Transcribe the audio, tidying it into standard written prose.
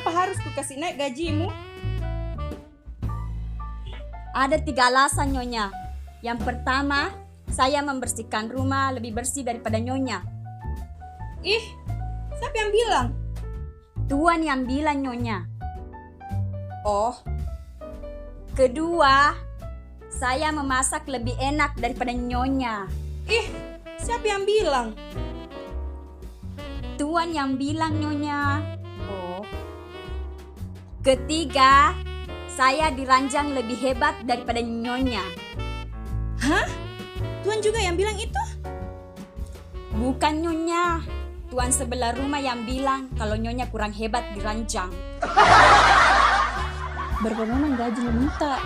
Kenapa harus ku kasih naik gajimu? Ada 3 alasan Nyonya. Yang pertama, saya membersihkan rumah lebih bersih daripada Nyonya. Ih, siapa yang bilang? Tuan yang bilang Nyonya. Oh, Kedua, saya memasak lebih enak daripada Nyonya. ih, siapa yang bilang? Tuan yang bilang Nyonya. Oh, Ketiga, saya diranjang lebih hebat daripada Nyonya. hah? Tuan juga yang bilang itu? Bukan Nyonya. Tuan sebelah rumah yang bilang kalau Nyonya kurang hebat diranjang. Berapa memang gaji meminta?